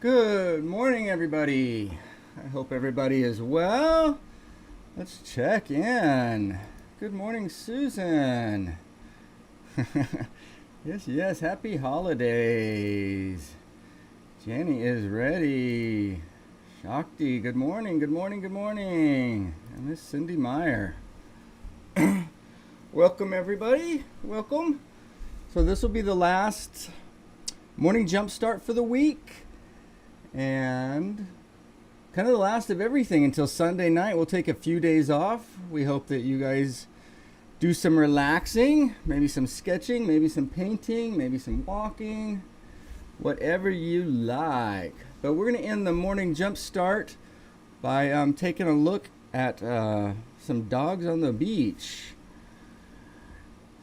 Good morning, everybody. I hope everybody is well. Let's check in. Good morning, Susan. Yes, happy holidays. Jenny is ready. Shakti, good morning, good morning, good morning. And Miss Cindy Meyer. Welcome, everybody. Welcome. So, this will be the last morning jump start for the week. And kind of the last of everything until Sunday night. We'll take a few days off. We hope that you guys do some relaxing, maybe some sketching, maybe some painting, maybe some walking, whatever you like. But we're going to end the morning jump start by taking a look at some dogs on the beach.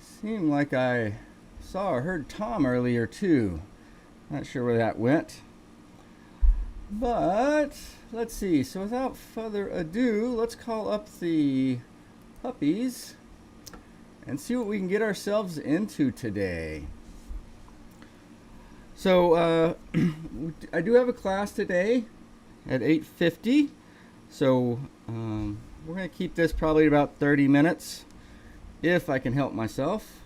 Seemed like I saw or heard Tom earlier too. Not sure where that went. But let's see. So without further ado, let's call up the puppies and see what we can get ourselves into today. So I do have a class today at 8:50. So we're going to keep this probably about 30 minutes if I can help myself.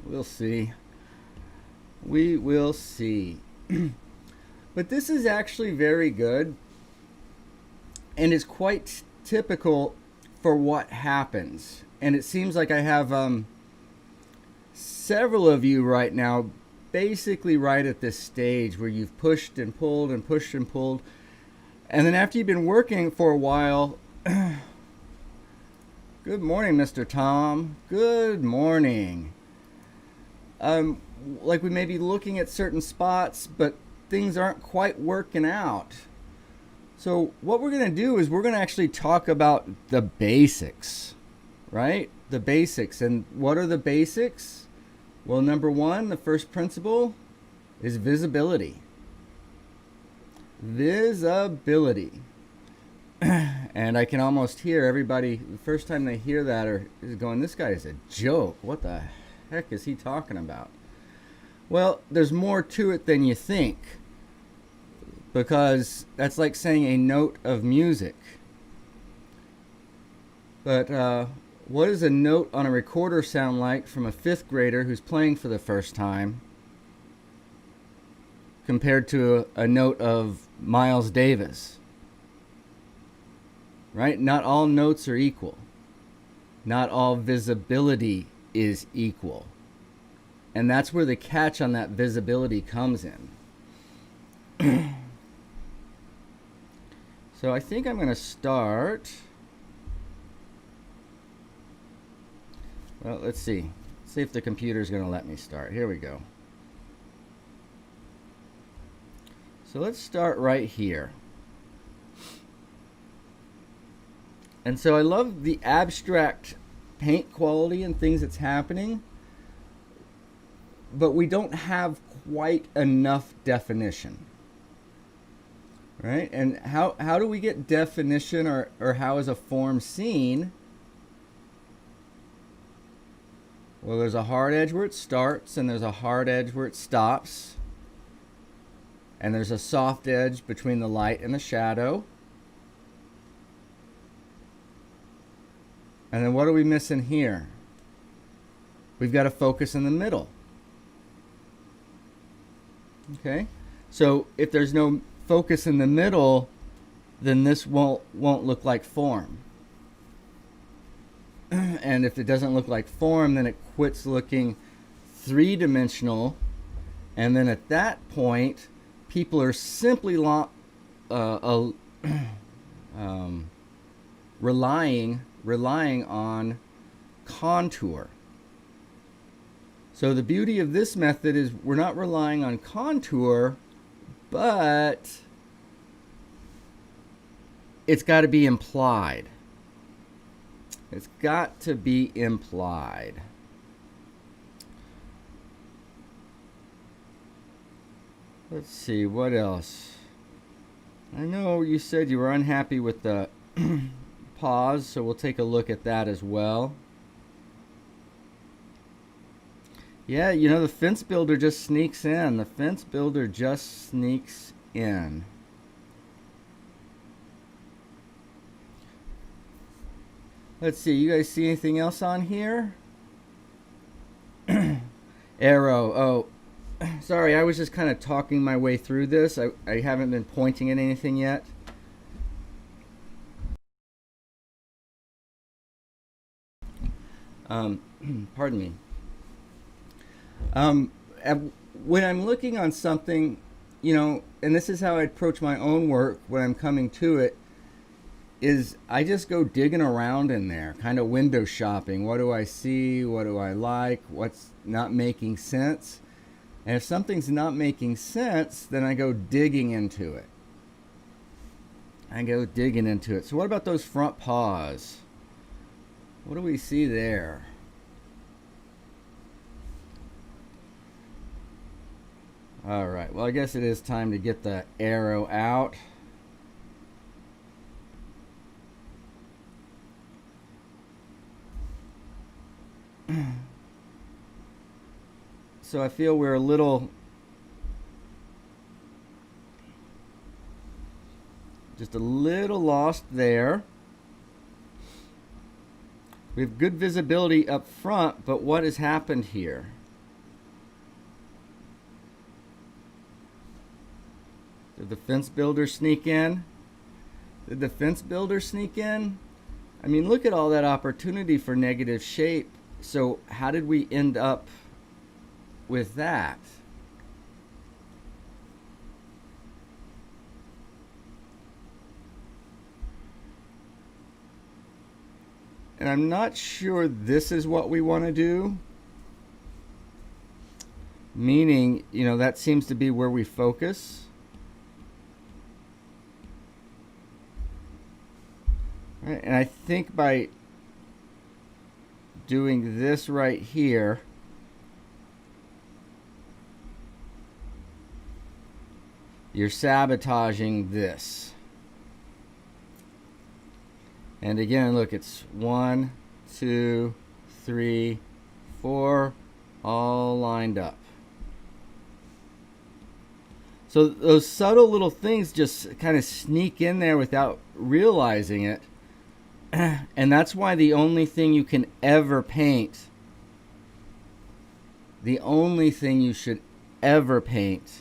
We'll see. We will see. But this is actually very good, and it's quite typical for what happens. And it seems like I have several of you right now basically right at this stage where you've pushed and pulled and pushed and pulled. And then after you've been working for a while, good morning, Mr. Tom. Good morning. Like we may be looking at certain spots, but things aren't quite working out. So what we're going to do is we're going to actually talk about the basics, right? The basics. And what are the basics? Well, number one, the first principle is visibility. Visibility. And I can almost hear everybody, the first time they hear that, is going, this guy is a joke. What the heck is he talking about? Well, there's more to it than you think. Because that's like saying a note of music. But what does a note on a recorder sound like from a fifth grader who's playing for the first time compared to a note of Miles Davis? Right? Not all notes are equal. Not all visibility is equal. And that's where the catch on that visibility comes in. So I think I'm going to start. Well, let's see. See if the computer's going to let me start. Here we go. So let's start right here. And so I love the abstract paint quality and things that's happening, but we don't have quite enough definition. Right? And how do we get definition, or how is a form seen? Well, there's a hard edge where it starts, and there's a hard edge where it stops. And there's a soft edge between the light and the shadow. And then what are we missing here? We've got to focus in the middle. Okay? So if there's no focus in the middle, then this won't look like form. And if it doesn't look like form, then it quits looking three-dimensional. And then at that point, people are simply relying on contour. So the beauty of this method is we're not relying on contour, but it's got to be implied. It's got to be implied. Let's see, what else? I know you said you were unhappy with the pause, so we'll take a look at that as well. Yeah, you know, the fence builder just sneaks in. The fence builder just sneaks in. Let's see, you guys see anything else on here? Arrow. Oh, sorry, I was just kind of talking my way through this. I haven't been pointing at anything yet. Pardon me. When I'm looking on something, you know, and this is how I approach my own work when I'm coming to it, is I just go digging around in there, kind of window shopping. What do I see? What do I like? What's not making sense? And if something's not making sense, then I go digging into it. So what about those front paws? What do we see there? All right, well, I guess it is time to get the arrow out. So I feel we're just a little lost there. We have good visibility up front, but what has happened here? Did the fence builder sneak in? I mean, look at all that opportunity for negative shape. So how did we end up with that? And I'm not sure this is what we want to do. Meaning, you know, that seems to be where we focus. Right, and I think by doing this right here, you're sabotaging this. And again, look, it's 1, 2, 3, 4, all lined up. So those subtle little things just kind of sneak in there without realizing it. And that's why the only thing you can ever paint, the only thing you should ever paint,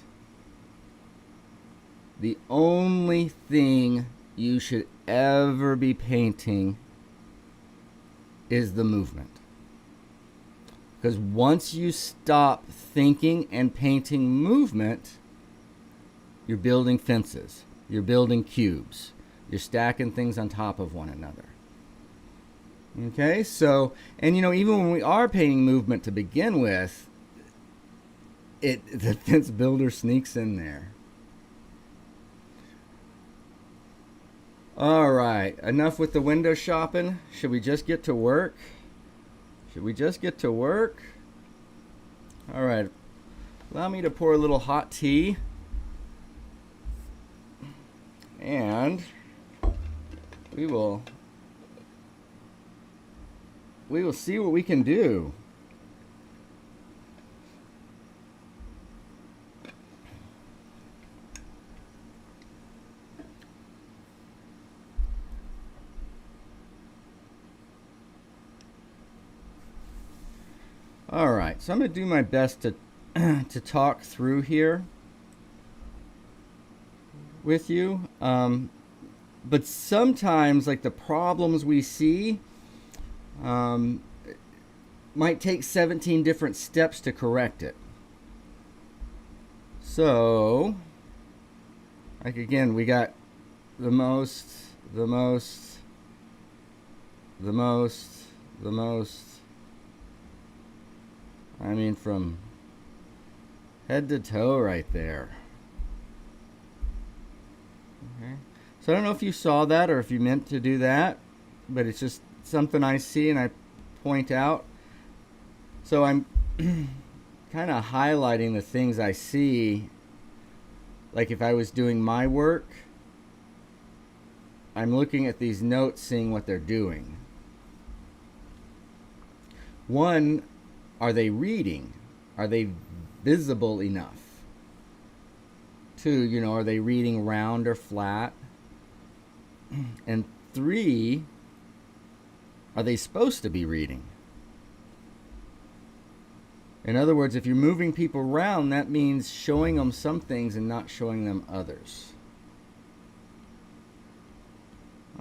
the only thing you should ever be painting is the movement. Because once you stop thinking and painting movement, you're building fences, you're building cubes, you're stacking things on top of one another. Okay, so, and you know, even when we are painting movement to begin with, the fence builder sneaks in there. All right, enough with the window shopping. Should we just get to work? All right, allow me to pour a little hot tea. And we will see what we can do. All right, so I'm going to do my best to to talk through here with you. But sometimes, like, the problems we see might take 17 different steps to correct it. So, like, again, we got the most, I mean, from head to toe right there. Okay. So I don't know if you saw that or if you meant to do that, but it's just something I see and I point out. So I'm kind of highlighting the things I see. Like if I was doing my work, I'm looking at these notes, seeing what they're doing. One, are they reading? Are they visible enough? 2, you know, are they reading round or flat? And 3, are they supposed to be reading? In other words, if you're moving people around, that means showing them some things and not showing them others.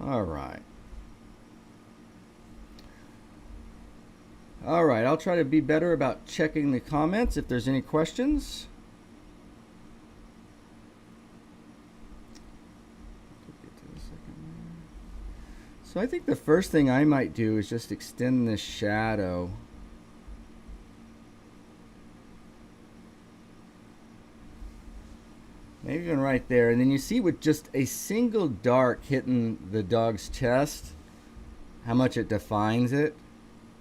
All right. All right, I'll try to be better about checking the comments if there's any questions. So I think the first thing I might do is just extend this shadow. Maybe even right there. And then you see with just a single dark hitting the dog's chest, how much it defines it.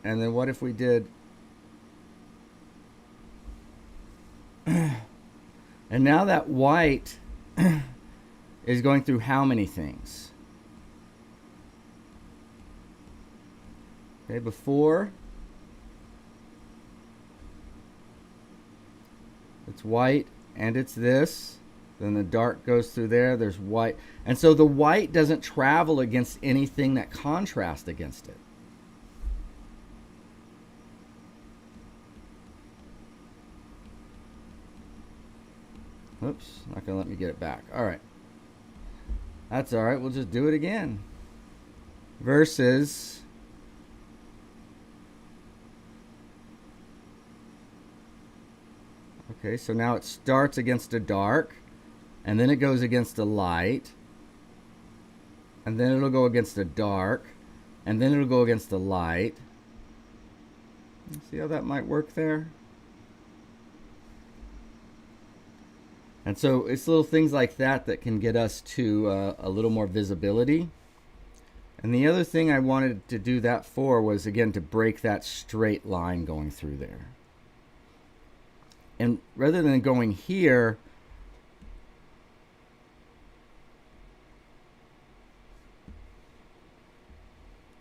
And then what if we did... And now that white is going through how many things? Okay, before it's white and it's this, then the dark goes through there, there's white. And so the white doesn't travel against anything that contrasts against it. Oops, not gonna let me get it back. All right. That's all right, we'll just do it again. Versus okay, so now it starts against a dark, and then it goes against a light, and then it'll go against a dark, and then it'll go against a light. See how that might work there? And so it's little things like that that can get us to a little more visibility. And the other thing I wanted to do that for was, again, to break that straight line going through there. And rather than going here,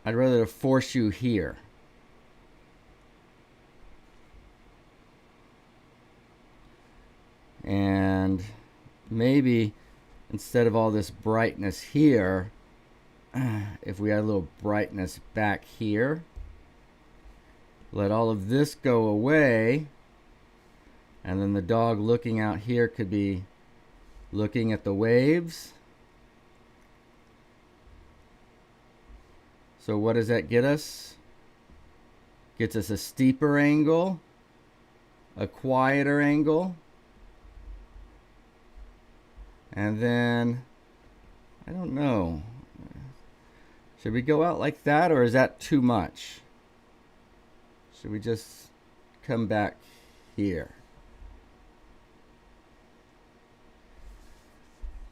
I'd rather force you here. And maybe instead of all this brightness here, if we had a little brightness back here, let all of this go away, and then the dog looking out here could be looking at the waves. So what does that get us? Gets us a steeper angle, a quieter angle, and then, I don't know, should we go out like that, or is that too much? Should we just come back here?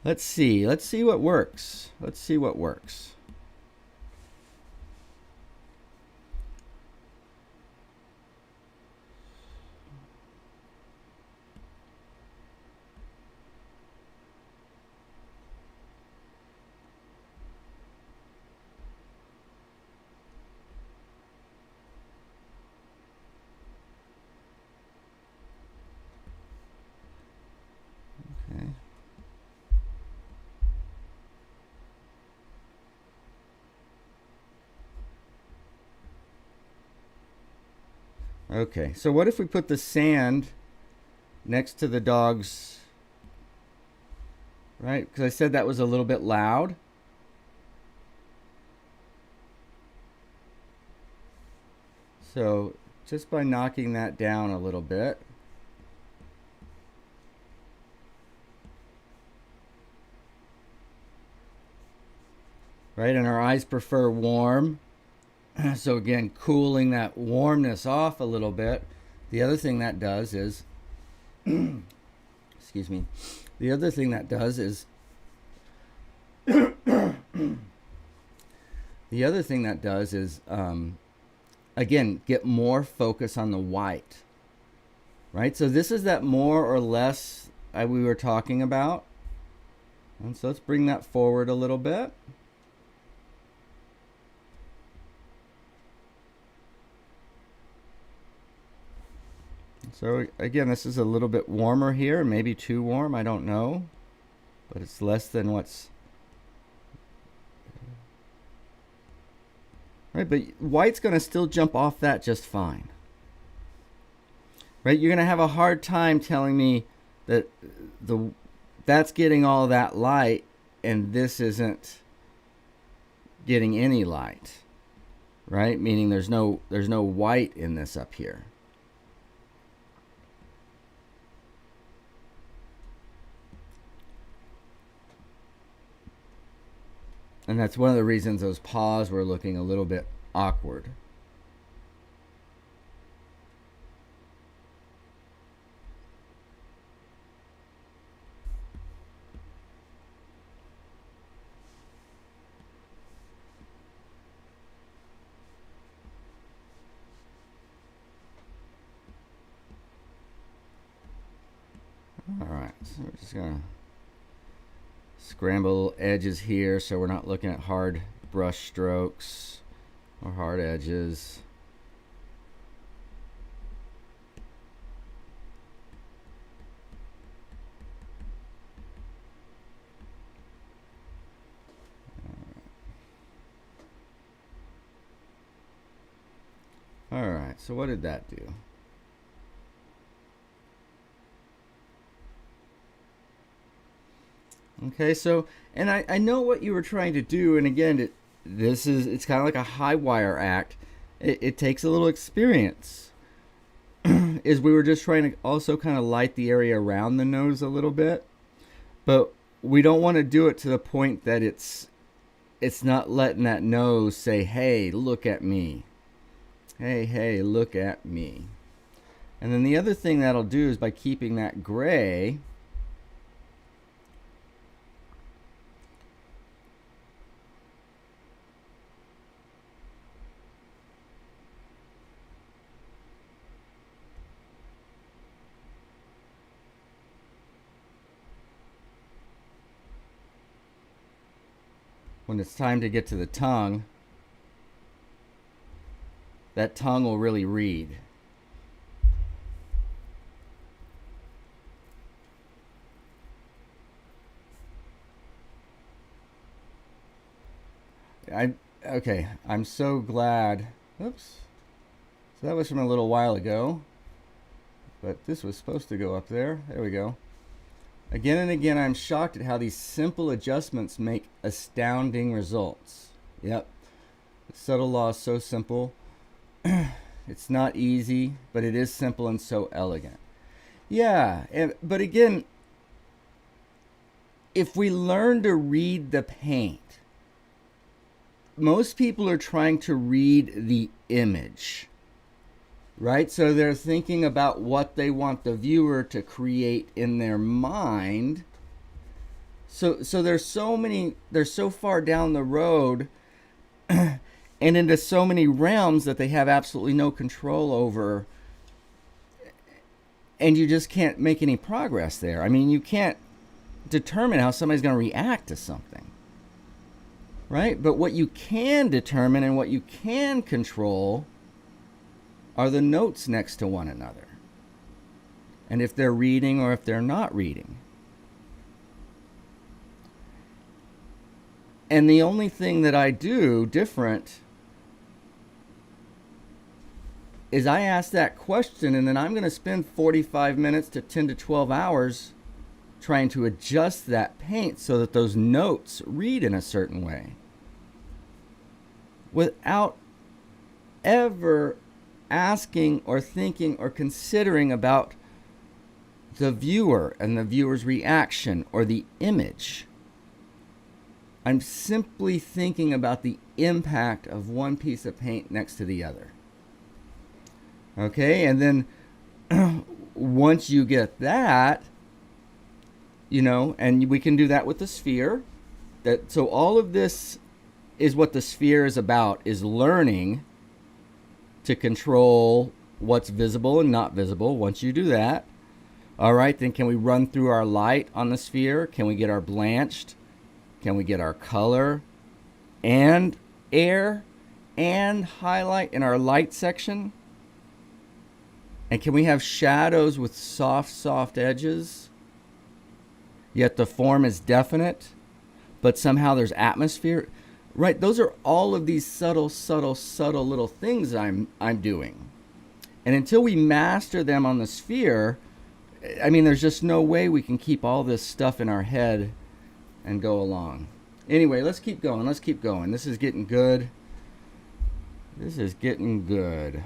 Let's see what works. Let's see what works. Okay. Okay, so what if we put the sand next to the dog's, right? Because I said that was a little bit loud. So just by knocking that down a little bit. Right, and our eyes prefer warm. So again, cooling that warmness off a little bit. The other thing that does is, excuse me, the other thing that does is, again, get more focus on the white, right? So this is that more or less we were talking about. And so let's bring that forward a little bit. So again, this is a little bit warmer here, maybe too warm, I don't know. But it's less than what's... Right, but white's going to still jump off that just fine. Right, you're going to have a hard time telling me that that's getting all that light and this isn't getting any light. Right, meaning there's no white in this up here. And that's one of the reasons those paws were looking a little bit awkward. All right, so we're just gonna scramble edges here so we're not looking at hard brush strokes or hard edges. All right, so what did that do? Okay, so, and I know what you were trying to do, and again, it's kind of like a high wire act. It takes a little experience. Is we were just trying to also kind of light the area around the nose a little bit, but we don't want to do it to the point that it's not letting that nose say, hey, look at me. Hey, look at me. And then the other thing that'll do is by keeping that gray, when it's time to get to the tongue, that tongue will really read. Okay, I'm so glad. Oops. So that was from a little while ago, but this was supposed to go up there. There we go. Again and again, I'm shocked at how these simple adjustments make astounding results. Yep. The subtle law is so simple. It's not easy, but it is simple and so elegant. Yeah, but again, if we learn to read the paint, most people are trying to read the image, right? So they're thinking about what they want the viewer to create in their mind. So they're so far down the road and into so many realms that they have absolutely no control over, and you just can't make any progress there. I mean, you can't determine how somebody's going to react to something, right? But what you can determine and what you can control are the notes next to one another, and if they're reading or if they're not reading. And the only thing that I do different is I ask that question, and then I'm going to spend 45 minutes to 10 to 12 hours trying to adjust that paint so that those notes read in a certain way, without ever asking or thinking or considering about the viewer and the viewer's reaction or the image. I'm simply thinking about the impact of one piece of paint next to the other. Okay, and then once you get that, you know, and we can do that with the sphere. So all of this is what the sphere is about, is learning to control what's visible and not visible. Once you do that, all right, then can we run through our light on the sphere? Can we get our blanched? Can we get our color and air and highlight in our light section? And can we have shadows with soft, soft edges, yet the form is definite, but somehow there's atmosphere? Right, those are all of these subtle, subtle, subtle little things I'm doing. And until we master them on the sphere, I mean, there's just no way we can keep all this stuff in our head and go along. Anyway, let's keep going. Let's keep going. This is getting good. This is getting good.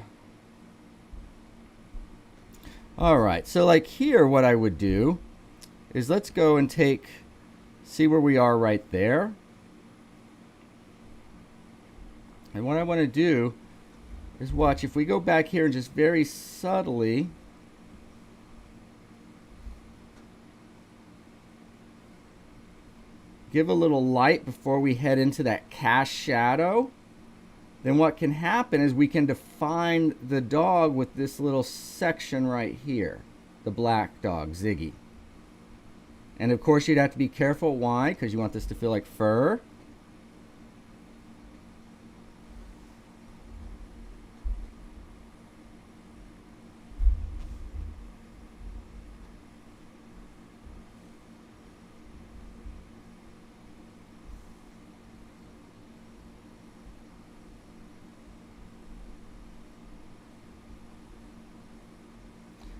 All right, so like here, what I would do is let's go and see where we are right there. And what I want to do is watch, if we go back here and just very subtly give a little light before we head into that cast shadow, then what can happen is we can define the dog with this little section right here, the black dog, Ziggy. And of course you'd have to be careful. Why? Because you want this to feel like fur.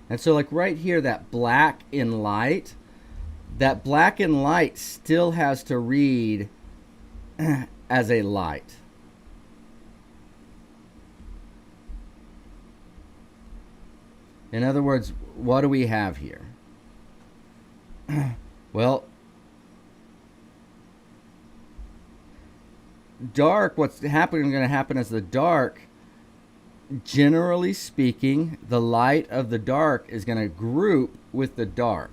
And so like right here, that black in light still has to read as a light. In other words, what do we have here? Well, dark, going to happen is the dark, generally speaking, the light of the dark is going to group with the dark,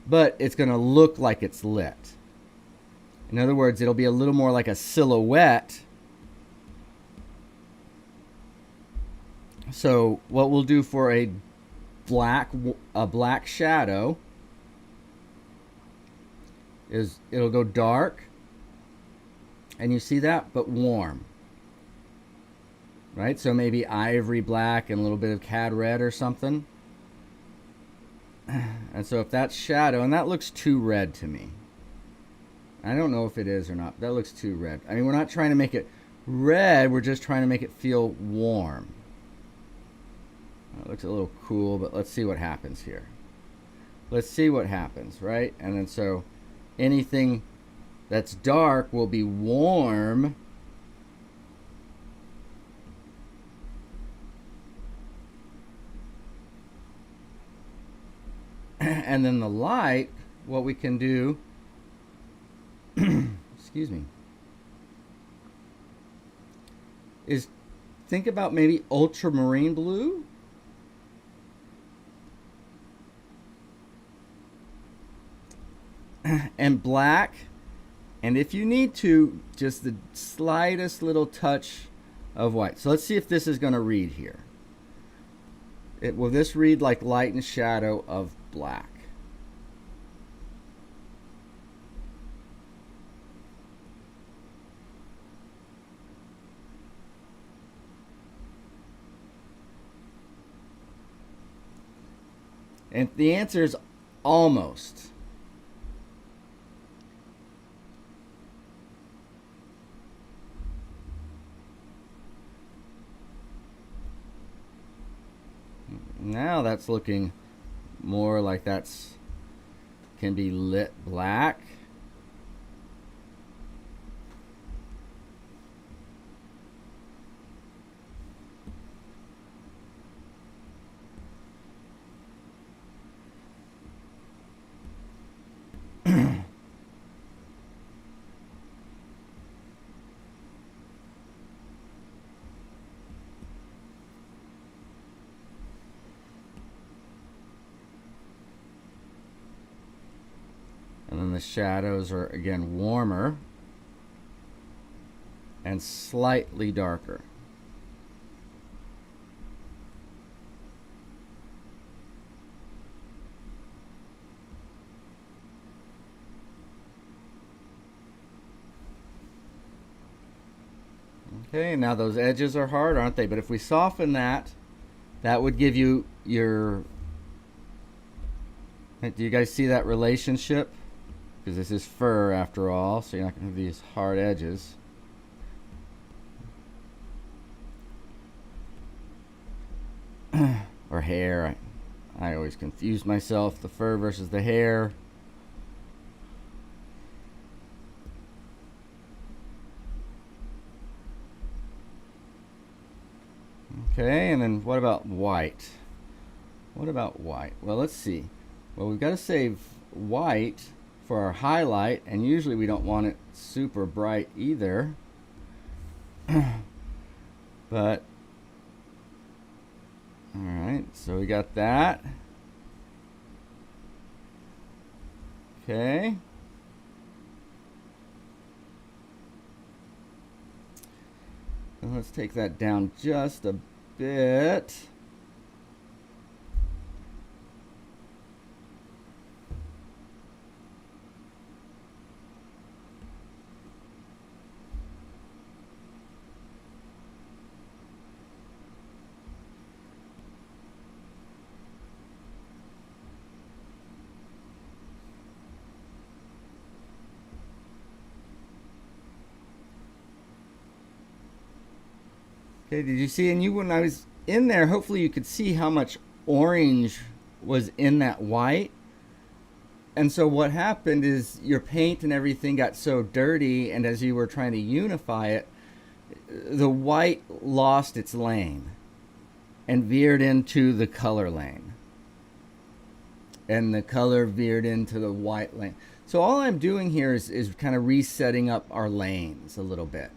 but it's going to look like it's lit. In other words, it'll be a little more like a silhouette. So what we'll do for a black shadow is it'll go dark, and you see that, but warm. Right? So maybe ivory black and a little bit of cad red or something. And so if that's shadow, and that looks too red to me. I don't know if it is or not. That looks too red. I mean, we're not trying to make it red. We're just trying to make it feel warm. It looks a little cool, but let's see what happens here. Let's see what happens, right? And then so anything that's dark will be warm. And then the light, what we can do, excuse me, is think about maybe ultramarine blue. And black. And if you need to, just the slightest little touch of white. So let's see if this is going to read here. Will this read like light and shadow of black? And the answer is almost. Now that's looking more like that's can be lit black. And then the shadows are again warmer and slightly darker. Okay, now those edges are hard, aren't they? But if we soften that that would give you your... Do you guys see that relationship? Because this is fur after all, so you're not going to have these hard edges. Or hair. I always confuse myself, the fur versus the hair. Okay, and then what about white? What about white? Well, let's see. Well, we've got to save white for our highlight, and usually we don't want it super bright either. But, alright, so we got that. Okay. And let's take that down just a bit. Okay, did you see? And you, when I was in there, hopefully you could see how much orange was in that white. And so what happened is your paint and everything got so dirty, and as you were trying to unify it, the white lost its lane and veered into the color lane. And the color veered into the white lane. So all I'm doing here is kind of resetting up our lanes a little bit.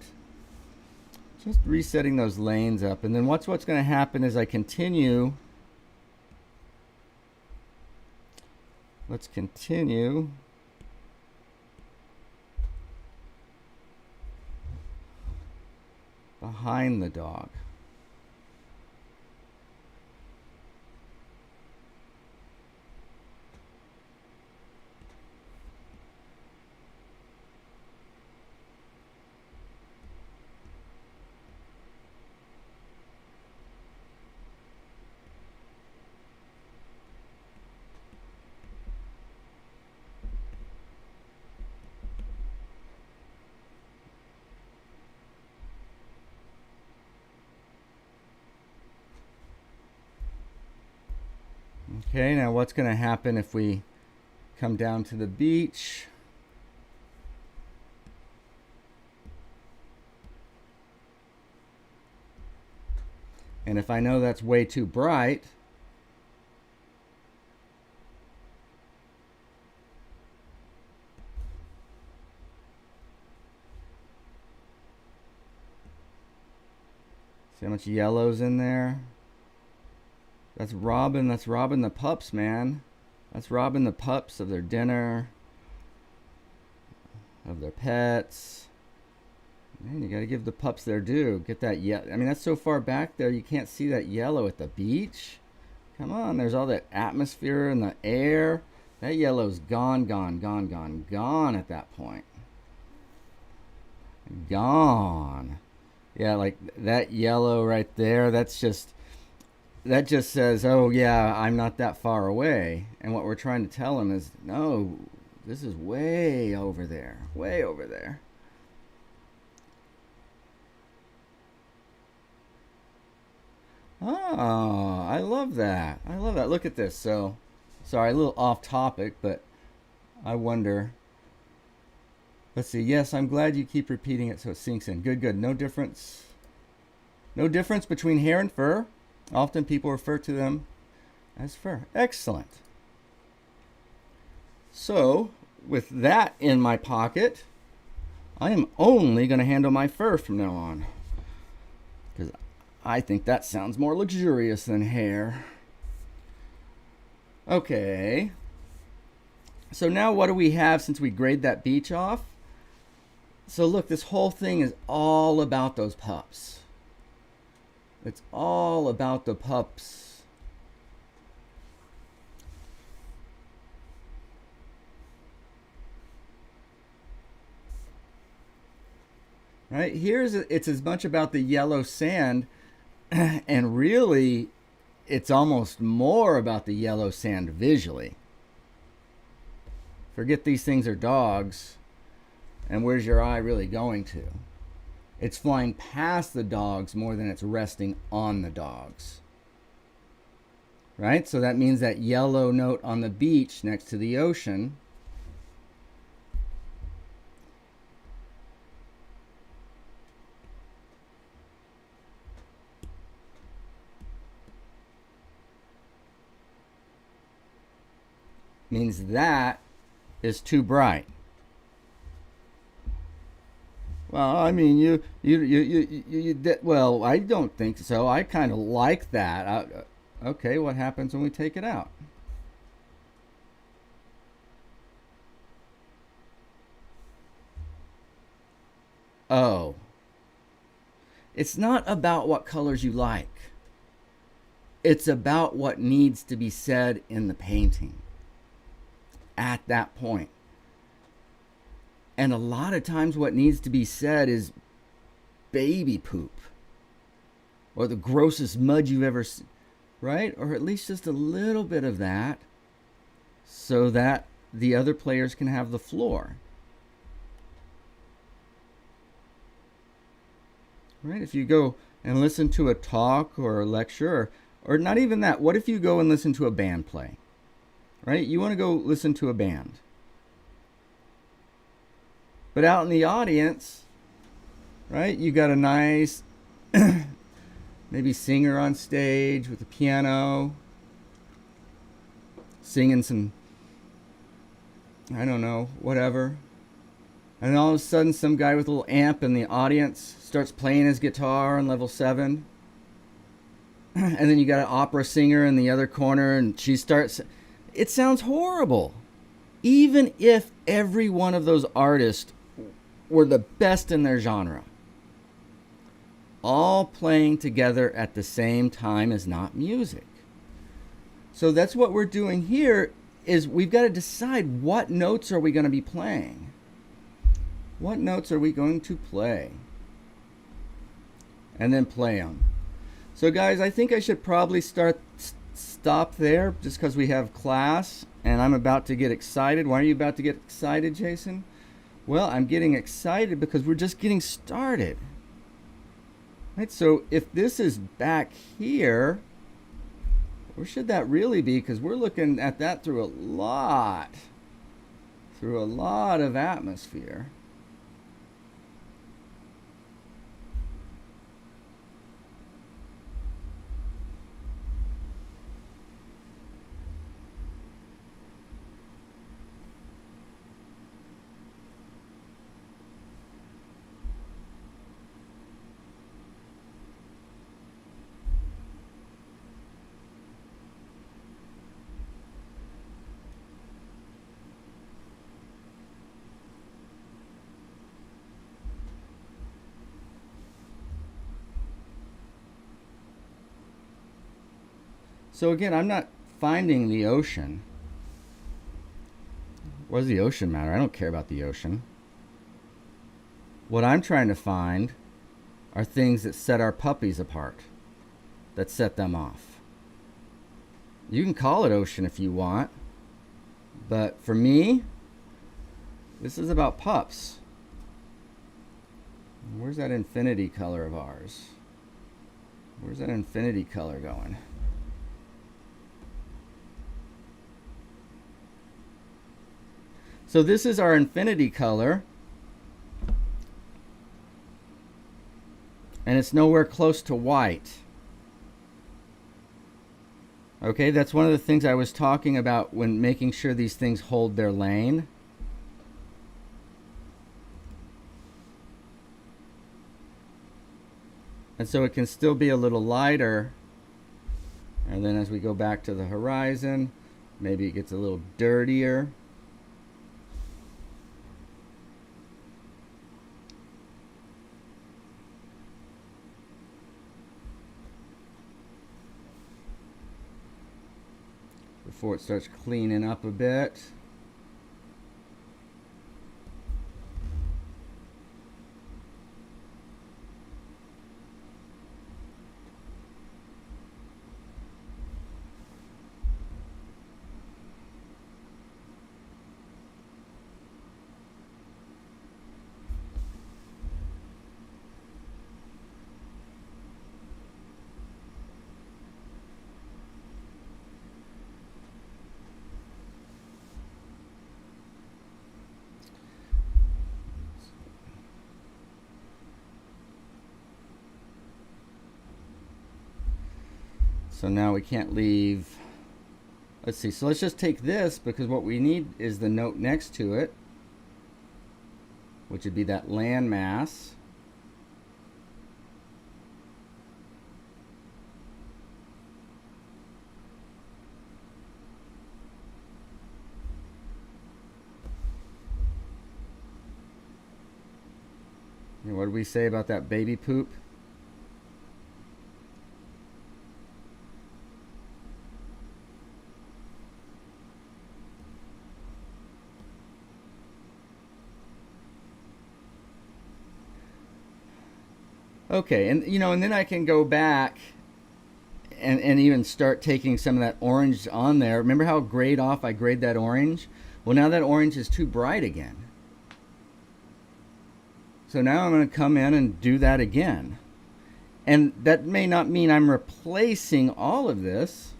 Just resetting those lanes up. And then what's going to happen as I continue. Let's continue. Behind the dog. Okay, now what's going to happen if we come down to the beach? And if I know that's way too bright, see how much yellow's in there? That's robbing the pups, man. That's robbing the pups of their dinner, of their pets. Man, you gotta give the pups their due. Get that yellow. I mean, that's so far back there, you can't see that yellow at the beach. Come on, there's all that atmosphere in the air. That yellow's gone, gone, gone, gone, gone at that point. Gone. Yeah, like that yellow right there, that just says, oh yeah, I'm not that far away. And what we're trying to tell them is, no, this is way over there, way over there. Oh, I love that. I love that. Look at this. So, sorry, a little off topic, but I wonder. Let's see. Yes, I'm glad you keep repeating it so it sinks in. Good, good. No difference. No difference between hair and fur. Often people refer to them as fur. Excellent. So, with that in my pocket, I am only going to handle my fur from now on. Because I think that sounds more luxurious than hair. Okay. So now what do we have since we grayed that beach off? So look, this whole thing is all about those pups. It's all about the pups. Right? It's as much about the yellow sand and really it's almost more about the yellow sand visually. Forget these things are dogs, and where's your eye really going to? It's flying past the dogs more than it's resting on the dogs. Right? So that means that yellow note on the beach next to the ocean means that is too bright. Well, I mean, well, I don't think so. I kind of like that. Okay, what happens when we take it out? Oh. It's not about what colors you like. It's about what needs to be said in the painting at that point. And a lot of times what needs to be said is baby poop or the grossest mud you've ever seen, right? Or at least just a little bit of that so that the other players can have the floor. Right? If you go and listen to a talk or a lecture, or not even that, what if you go and listen to a band play? Right? You want to go listen to a band. But out in the audience, right, you got a nice maybe singer on stage with a piano, singing some, I don't know, whatever. And then all of a sudden some guy with a little amp in the audience starts playing his guitar on level 7. And then you got an opera singer in the other corner and she starts, it sounds horrible. Even if every one of those artists were the best in their genre, all playing together at the same time is not music. So that's what we're doing here, is we've got to decide what notes are we going to be playing. What notes are we going to play? And then play them. So guys, I think I should probably stop there just because we have class and I'm about to get excited. Why are you about to get excited, Jason? Well, I'm getting excited because we're just getting started. Right, so if this is back here, where should that really be? Because we're looking at that through a lot of atmosphere. So again, I'm not finding the ocean. What does the ocean matter? I don't care about the ocean. What I'm trying to find are things that set our puppies apart, that set them off. You can call it ocean if you want, but for me, this is about pups. Where's that infinity color of ours? Where's that infinity color going? So this is our infinity color. And it's nowhere close to white. Okay, that's one of the things I was talking about when making sure these things hold their lane. And so it can still be a little lighter. And then as we go back to the horizon, maybe it gets a little dirtier. Before it starts cleaning up a bit. So now we can't leave. Let's see. So let's just take this, because what we need is the note next to it, which would be that landmass. And what did we say about that baby poop? Okay, and and then I can go back and even start taking some of that orange on there. Remember how grayed off I grayed that orange? Well, now that orange is too bright again. So now I'm going to come in and do that again. And that may not mean I'm replacing all of this,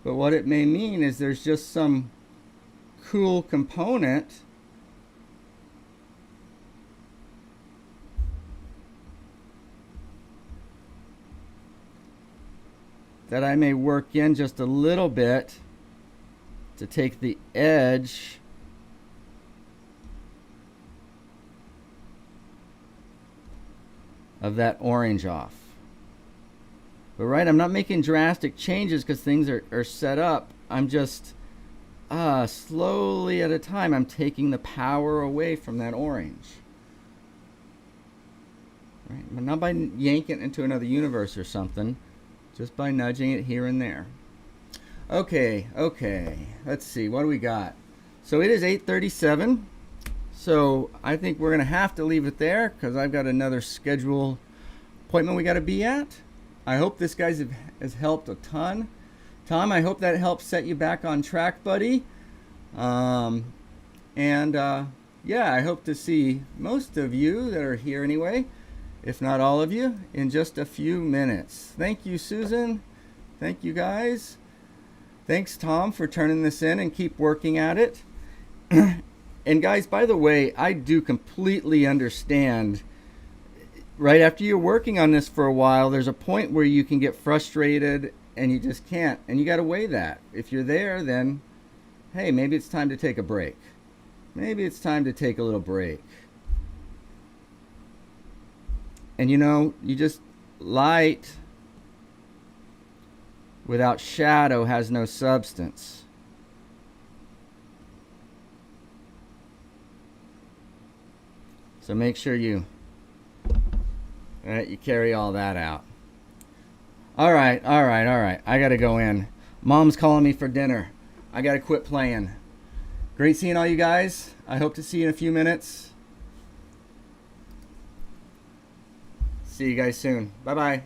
but what it may mean is there's just some cool component that I may work in just a little bit to take the edge of that orange off. But right, I'm not making drastic changes because things are set up. I'm just slowly at a time, I'm taking the power away from that orange. Right? But not by yanking it into another universe or something, just by nudging it here and there. Okay, let's see, what do we got? So it is 8:37. So I think we're going to have to leave it there because I've got another schedule appointment we got to be at. I hope this guys has helped a ton. Tom, I hope that helps set you back on track, buddy. Yeah, I hope to see most of you that are here anyway, if not all of you, in just a few minutes. Thank you, Susan. Thank you, guys. Thanks, Tom, for turning this in and keep working at it. And guys, by the way, I do completely understand. Right after you're working on this for a while, there's a point where you can get frustrated and you just can't. And you got to weigh that. If you're there, then, hey, maybe it's time to take a break. Maybe it's time to take a little break. And you just, light without shadow has no substance. So make sure you carry all that out. All right. I got to go in. Mom's calling me for dinner. I got to quit playing. Great seeing all you guys. I hope to see you in a few minutes. See you guys soon. Bye-bye.